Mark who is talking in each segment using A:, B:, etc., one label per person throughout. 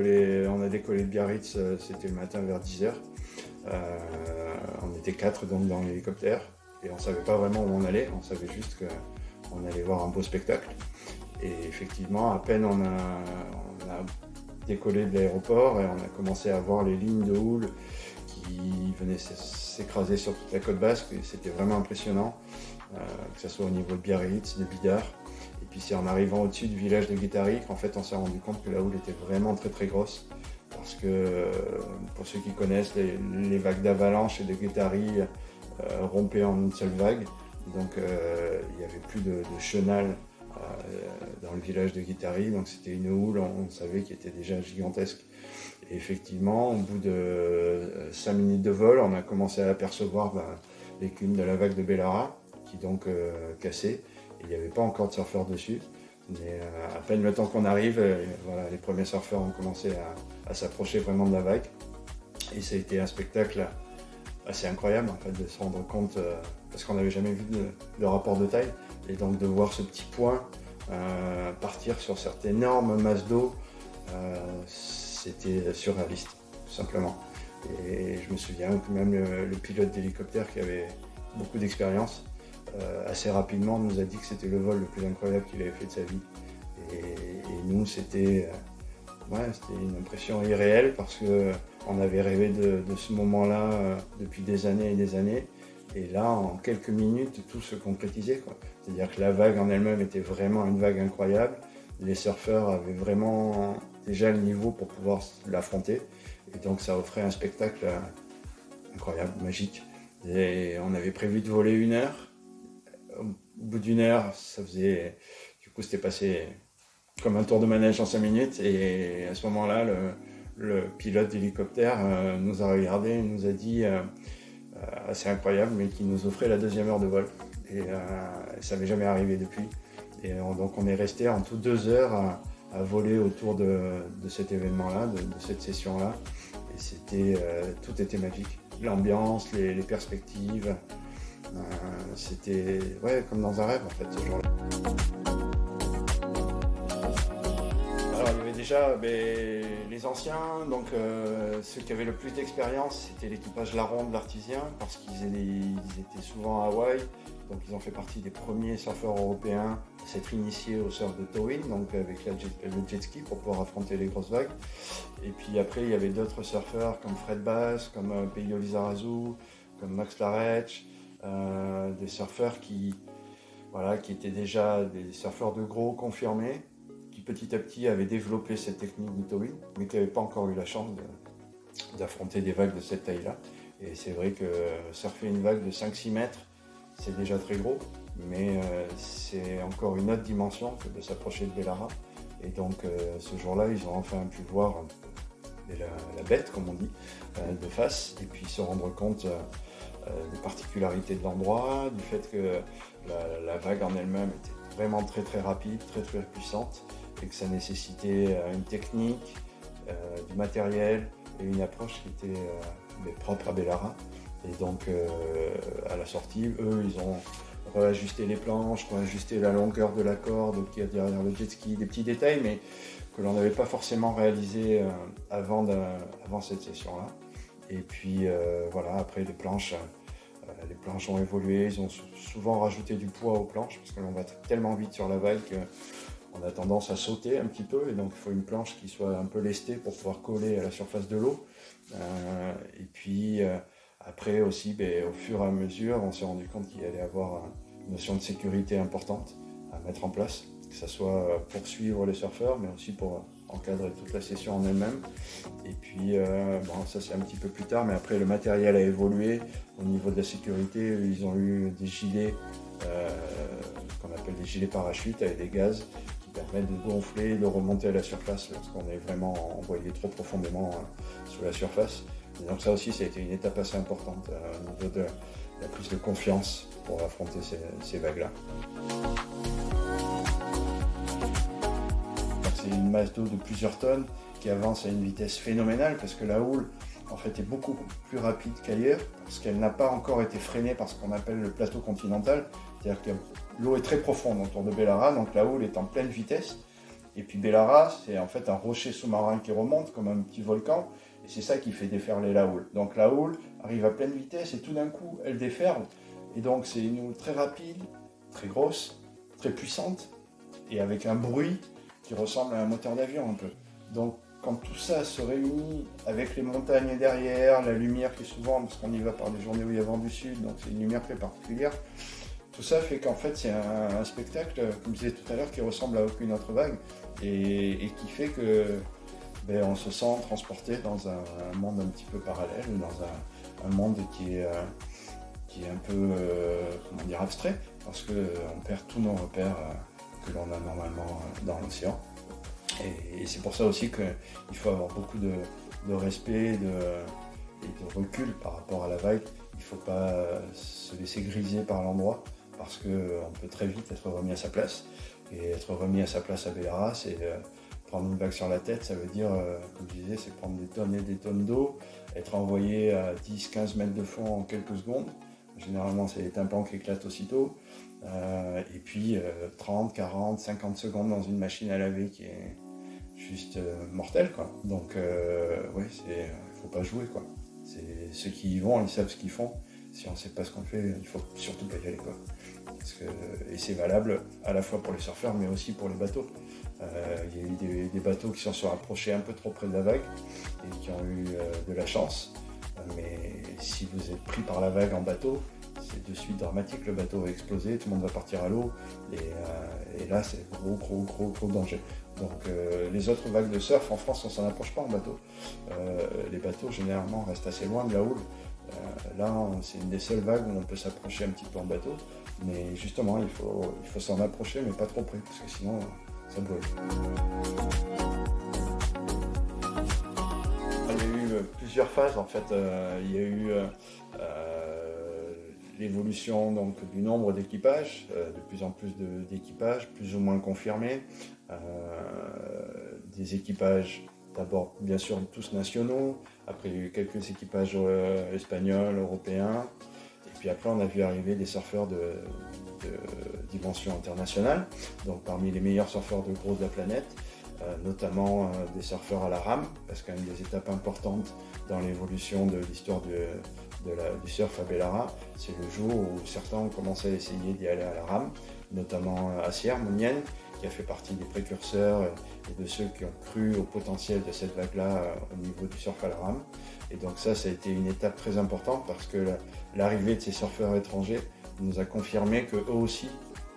A: a décollé de Biarritz, c'était le matin vers 10h. On était 4 donc dans l'hélicoptère et on ne savait pas vraiment où on allait, on savait juste qu'on allait voir un beau spectacle. Et effectivement, à peine on a décollé de l'aéroport et on a commencé à voir les lignes de houle qui venaient s'écraser sur toute la côte basque et c'était vraiment impressionnant, que ce soit au niveau de Biarritz, de Bidart. Et puis c'est en arrivant au-dessus du village de Guétari qu'en fait on s'est rendu compte que la houle était vraiment très très grosse. Parce que pour ceux qui connaissent, les vagues d'avalanche et de Guétari rompaient en une seule vague. Donc il n'y avait plus de chenal dans le village de Guétari. Donc c'était une houle, on savait, qui était déjà gigantesque. Et effectivement, au bout de 5 minutes de vol, on a commencé à apercevoir l'écume de la vague de Bellara, qui donc cassait. Et il n'y avait pas encore de surfeurs dessus. Mais à peine le temps qu'on arrive, voilà, les premiers surfeurs ont commencé à s'approcher vraiment de la vague. Et ça a été un spectacle assez incroyable en fait, de se rendre compte, parce qu'on n'avait jamais vu de rapport de taille. Et donc de voir ce petit point partir sur cette énorme masse d'eau, c'était surréaliste, tout simplement. Et je me souviens que même le pilote d'hélicoptère, qui avait beaucoup d'expérience, assez rapidement nous a dit que c'était le vol le plus incroyable qu'il avait fait de sa vie. Et nous, c'était une impression irréelle parce qu'on avait rêvé de ce moment-là depuis des années et des années. Et là, en quelques minutes, tout se concrétisait, quoi. C'est-à-dire que la vague en elle-même était vraiment une vague incroyable. Les surfeurs avaient vraiment déjà le niveau pour pouvoir l'affronter. Et donc ça offrait un spectacle incroyable, magique. Et on avait prévu de voler 1 heure. Au bout d'1 heure, c'était passé comme un tour de manège en 5 minutes. Et à ce moment-là, le pilote d'hélicoptère nous a regardé et nous a dit, assez incroyable, mais qui nous offrait la 2e heure de vol. Et ça n'avait jamais arrivé depuis. Et donc on est resté en tout 2 heures à voler autour de cet événement-là, de cette session-là. Et tout était magique. L'ambiance, les perspectives, c'était comme dans un rêve en fait ce jour-là. Alors il y avait déjà les anciens, donc ceux qui avaient le plus d'expérience, c'était l'équipage Larron de l'Artisien, parce qu'ils étaient souvent à Hawaï. Donc ils ont fait partie des premiers surfeurs européens à s'être initiés au surf de towing, donc avec le jet ski pour pouvoir affronter les grosses vagues. Et puis après il y avait d'autres surfeurs comme Fred Bass, comme Peyo Lizarazu, comme Max Larech, des surfeurs qui étaient déjà des surfeurs de gros confirmés, qui petit à petit avaient développé cette technique du towing, mais qui n'avaient pas encore eu la chance d'affronter des vagues de cette taille-là. Et c'est vrai que surfer une vague de 5-6 mètres, c'est déjà très gros, mais c'est encore une autre dimension que de s'approcher de Bellara. Et donc ce jour-là, ils ont enfin pu voir la bête, comme on dit, de face, et puis se rendre compte des particularités de l'endroit, du fait que la vague en elle-même était vraiment très très rapide, très très puissante, et que ça nécessitait une technique, du matériel et une approche qui était propre à Bellara. Et donc à la sortie, eux, ils ont réajusté les planches, réajusté la longueur de la corde qu'il y a derrière le jet ski, des petits détails, mais que l'on n'avait pas forcément réalisé avant cette session-là. Et puis voilà, après les planches ont évolué, ils ont souvent rajouté du poids aux planches, parce que l'on va tellement vite sur la vague qu'on a tendance à sauter un petit peu, et donc il faut une planche qui soit un peu lestée pour pouvoir coller à la surface de l'eau. Et puis après aussi, au fur et à mesure, on s'est rendu compte qu'il allait y avoir une notion de sécurité importante à mettre en place, que ce soit pour suivre les surfeurs, mais aussi pour encadrer toute la session en elle-même. Et puis, ça c'est un petit peu plus tard, mais après le matériel a évolué. Au niveau de la sécurité, ils ont eu des gilets, qu'on appelle des gilets parachutes, avec des gaz qui permettent de gonfler et de remonter à la surface lorsqu'on est vraiment envoyé trop profondément sous la surface. Et donc ça aussi, ça a été une étape assez importante au niveau de la prise de confiance pour affronter ces vagues-là. C'est une masse d'eau de plusieurs tonnes qui avance à une vitesse phénoménale, parce que la houle en fait est beaucoup plus rapide qu'ailleurs, parce qu'elle n'a pas encore été freinée par ce qu'on appelle le plateau continental. C'est-à-dire que l'eau est très profonde autour de Bellara, donc la houle est en pleine vitesse, Et puis Bellara, c'est en fait un rocher sous-marin qui remonte comme un petit volcan, et c'est ça qui fait déferler la houle. Donc la houle arrive à pleine vitesse et tout d'un coup, elle déferle. Et donc c'est une houle très rapide, très grosse, très puissante, et avec un bruit qui ressemble à un moteur d'avion un peu. Donc quand tout ça se réunit avec les montagnes derrière, la lumière qui est souvent, parce qu'on y va par des journées où il y a vent du sud, donc c'est une lumière très particulière, tout ça fait qu'en fait c'est un spectacle, comme je disais tout à l'heure, qui ressemble à aucune autre vague et qui fait que on se sent transporté dans un monde un petit peu parallèle, dans un monde qui est un peu comment dire, abstrait, parce qu'on perd tous nos repères que l'on a normalement dans l'océan. Et c'est pour ça aussi qu'il faut avoir beaucoup de respect et de recul par rapport à la vague. Il ne faut pas se laisser griser par l'endroit, parce qu'on peut très vite être remis à sa place. Et être remis à sa place à Bellara, c'est prendre une vague sur la tête, ça veut dire, comme je disais, c'est prendre des tonnes et des tonnes d'eau, être envoyé à 10-15 mètres de fond en quelques secondes. Généralement, c'est les tympans qui éclatent aussitôt. Et puis 30, 40, 50 secondes dans une machine à laver qui est juste mortelle, quoi. Donc, ouais, il faut pas jouer, quoi. Ceux qui y vont, ils savent ce qu'ils font. Si on ne sait pas ce qu'on fait, il faut surtout pas y aller, quoi. Et c'est valable à la fois pour les surfeurs, mais aussi pour les bateaux. Il y a eu des bateaux qui s'en sont rapprochés un peu trop près de la vague et qui ont eu de la chance. Mais si vous êtes pris par la vague en bateau, c'est de suite dramatique, le bateau va exploser, tout le monde va partir à l'eau, et là c'est gros danger. Donc les autres vagues de surf en France, on s'en approche pas en bateau. Les bateaux généralement restent assez loin de la houle. Là c'est une des seules vagues où on peut s'approcher un petit peu en bateau, mais justement il faut s'en approcher, mais pas trop près, parce que sinon ça brûle. Il y a eu plusieurs phases en fait. Il y a eu l'évolution donc du nombre d'équipages, de plus en plus d'équipages, plus ou moins confirmés, des équipages d'abord bien sûr tous nationaux, après il y a eu quelques équipages espagnols, européens, et puis après on a vu arriver des surfeurs de dimension internationale, donc parmi les meilleurs surfeurs de gros de la planète, notamment des surfeurs à la rame, parce qu'une des étapes importantes dans l'évolution de l'histoire du surf à Bellara, c'est le jour où certains ont commencé à essayer d'y aller à la rame, notamment Asier Mounienne, qui a fait partie des précurseurs et de ceux qui ont cru au potentiel de cette vague-là au niveau du surf à la rame. Et donc ça a été une étape très importante, parce que l'arrivée de ces surfeurs étrangers nous a confirmé qu'eux aussi,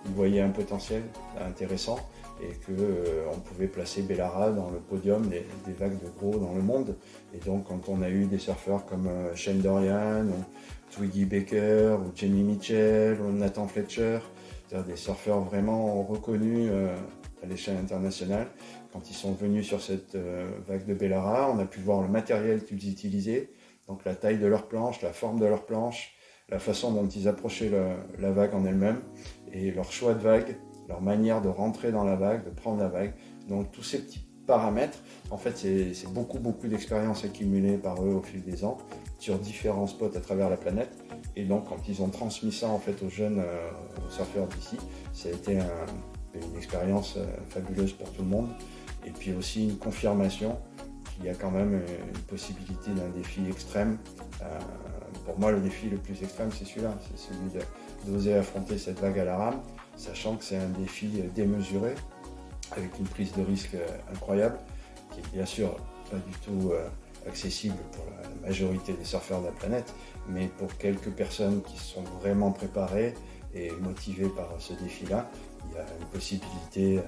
A: ils voyaient un potentiel intéressant, et qu'on pouvait placer Bellara dans le podium des vagues de gros dans le monde. Et donc quand on a eu des surfeurs comme Shane Dorian, ou Twiggy Baker, ou Jamie Mitchell, ou Nathan Fletcher, c'est-à-dire des surfeurs vraiment reconnus à l'échelle internationale, quand ils sont venus sur cette vague de Bellara, on a pu voir le matériel qu'ils utilisaient, donc la taille de leur planche, la forme de leur planche, la façon dont ils approchaient la vague en elle-même, et leur choix de vague, leur manière de rentrer dans la vague, de prendre la vague. Donc tous ces petits paramètres, en fait c'est beaucoup d'expériences accumulées par eux au fil des ans sur différents spots à travers la planète. Et donc quand ils ont transmis ça en fait aux jeunes aux surfeurs d'ici, ça a été une expérience fabuleuse pour tout le monde. Et puis aussi une confirmation qu'il y a quand même une possibilité d'un défi extrême. Pour moi, le défi le plus extrême, c'est celui-là, c'est celui d'oser affronter cette vague à la rame, sachant que c'est un défi démesuré, avec une prise de risque incroyable, qui est bien sûr pas du tout accessible pour la majorité des surfeurs de la planète, mais pour quelques personnes qui sont vraiment préparées et motivées par ce défi-là, il y a une possibilité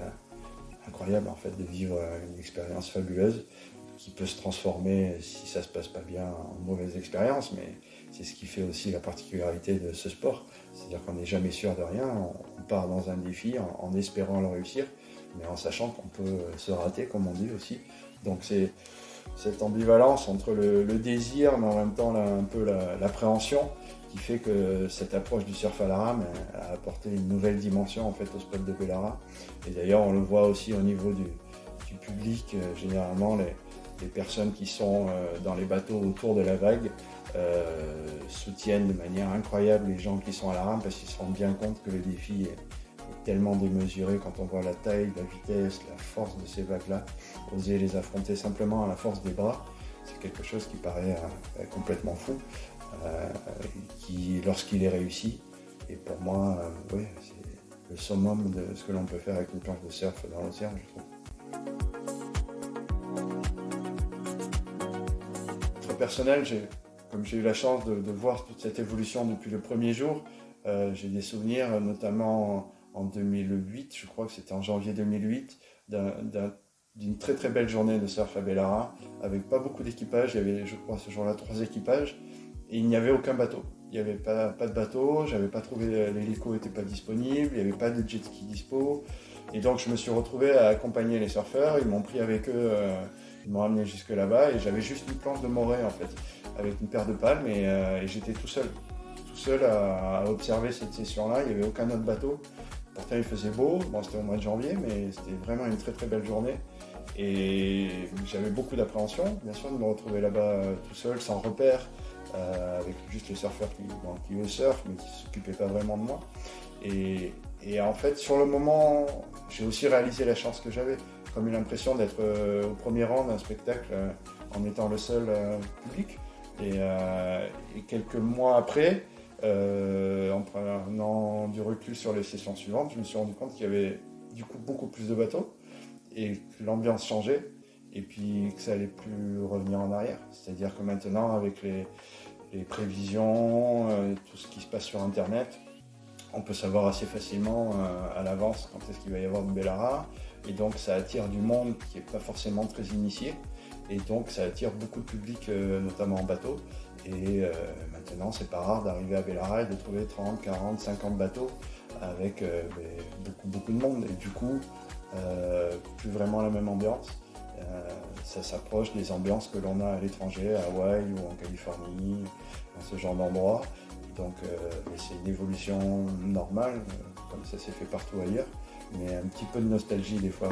A: incroyable en fait de vivre une expérience fabuleuse qui peut se transformer, si ça se passe pas bien, en mauvaise expérience, mais c'est ce qui fait aussi la particularité de ce sport. C'est-à-dire qu'on n'est jamais sûr de rien, on part dans un défi en espérant le réussir, mais en sachant qu'on peut se rater, comme on dit aussi. Donc c'est cette ambivalence entre le désir, mais en même temps un peu l'appréhension, qui fait que cette approche du surf à la rame a apporté une nouvelle dimension en fait au spot de Bellara. Et d'ailleurs on le voit aussi au niveau du public, généralement les personnes qui sont dans les bateaux autour de la vague soutiennent de manière incroyable les gens qui sont à la rame, parce qu'ils se rendent bien compte que le défi est tellement démesuré quand on voit la taille, la vitesse, la force de ces vagues-là. Oser les affronter simplement à la force des bras, c'est quelque chose qui paraît complètement fou, qui, lorsqu'il est réussi, et pour moi, oui, c'est le summum de ce que l'on peut faire avec une planche de surf dans l'océan, je trouve. Personnel, comme j'ai eu la chance de voir toute cette évolution depuis le premier jour, j'ai des souvenirs, notamment en 2008, je crois que c'était en janvier 2008, d'une très très belle journée de surf à Bellara, avec pas beaucoup d'équipage. Il y avait, je crois, ce jour-là 3 équipages, et il n'y avait aucun bateau. Il n'y avait pas de bateau, j'avais pas trouvé, l'hélico n'était pas disponible, il n'y avait pas de jet ski dispo, et donc je me suis retrouvé à accompagner les surfeurs. Ils m'ont pris avec eux. Ils m'ont ramené jusque là-bas et j'avais juste une planche de morée en fait, avec une paire de palmes et j'étais tout seul à observer cette session-là. Il n'y avait aucun autre bateau. Pourtant il faisait beau, bon, c'était au mois de janvier, mais c'était vraiment une très très belle journée. Et j'avais beaucoup d'appréhension, bien sûr, de me retrouver là-bas tout seul, sans repère, avec juste les surfeurs qui eux surfent, mais qui ne s'occupaient pas vraiment de moi. Et en fait, sur le moment, j'ai aussi réalisé la chance que j'avais, comme eu l'impression d'être au premier rang d'un spectacle en étant le seul public. Et quelques mois après, en prenant du recul sur les sessions suivantes, je me suis rendu compte qu'il y avait du coup beaucoup plus de bateaux et que l'ambiance changeait et puis que ça allait plus revenir en arrière. C'est-à-dire que maintenant, avec les prévisions, tout ce qui se passe sur Internet, on peut savoir assez facilement à l'avance quand est-ce qu'il va y avoir une Bellara. Et donc ça attire du monde qui n'est pas forcément très initié. Et donc ça attire beaucoup de public, notamment en bateau. Et maintenant, c'est pas rare d'arriver à Bellara et de trouver 30, 40, 50 bateaux avec beaucoup de monde. Et du coup, plus vraiment la même ambiance. Ça s'approche des ambiances que l'on a à l'étranger, à Hawaï ou en Californie, dans ce genre d'endroit. Donc c'est une évolution normale, comme ça s'est fait partout ailleurs. Mais un petit peu de nostalgie des fois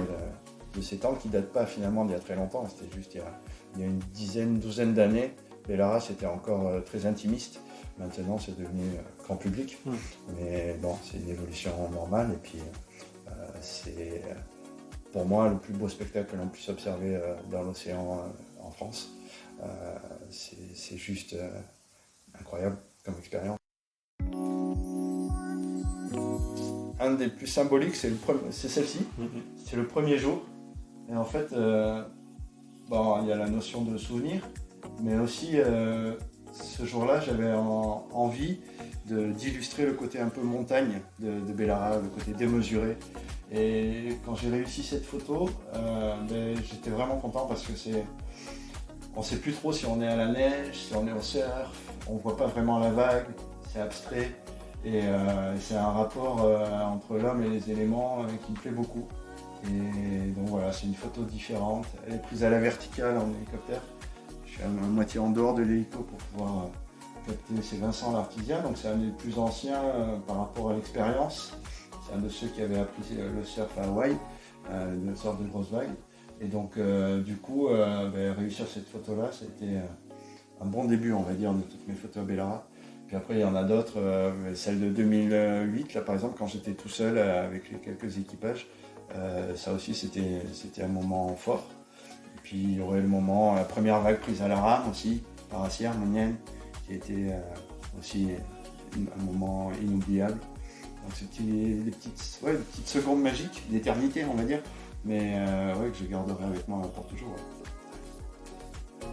A: de ces temps qui ne datent pas finalement d'il y a très longtemps. C'était juste il y a une douzaine d'années. Bellara, c'était encore très intimiste. Maintenant, c'est devenu grand public. Mais bon, c'est une évolution normale. Et puis, c'est pour moi le plus beau spectacle que l'on puisse observer dans l'océan en France. C'est juste incroyable comme expérience. Un des plus symboliques, c'est celle-ci. C'est le premier jour. Et en fait, il y a la notion de souvenir, mais aussi ce jour-là, j'avais envie d'illustrer le côté un peu montagne de Bellara, le côté démesuré. Et quand j'ai réussi cette photo, j'étais vraiment content parce que on ne sait plus trop si on est à la neige, si on est au surf, on ne voit pas vraiment la vague, c'est abstrait. Et c'est un rapport entre l'homme et les éléments qui me plaît beaucoup. Et donc voilà, c'est une photo différente. Elle est prise à la verticale en hélicoptère. Je suis à moitié en dehors de l'hélico pour pouvoir capter. C'est Vincent l'Artisien, donc c'est un des plus anciens par rapport à l'expérience. C'est un de ceux qui avait appris le surf à Hawaï, une sorte de grosse vague. Et donc du coup, réussir cette photo-là, c'était un bon début, on va dire, de toutes mes photos à Bellara. Puis après, il y en a d'autres, celle de 2008, là par exemple, quand j'étais tout seul avec les quelques équipages, ça aussi c'était un moment fort. Et puis il y aurait le moment, la première vague prise à la rame aussi, par Assière, Monienne, qui était aussi un moment inoubliable. Donc c'était des petites secondes magiques, d'éternité on va dire, mais que je garderai avec moi pour toujours. Ouais.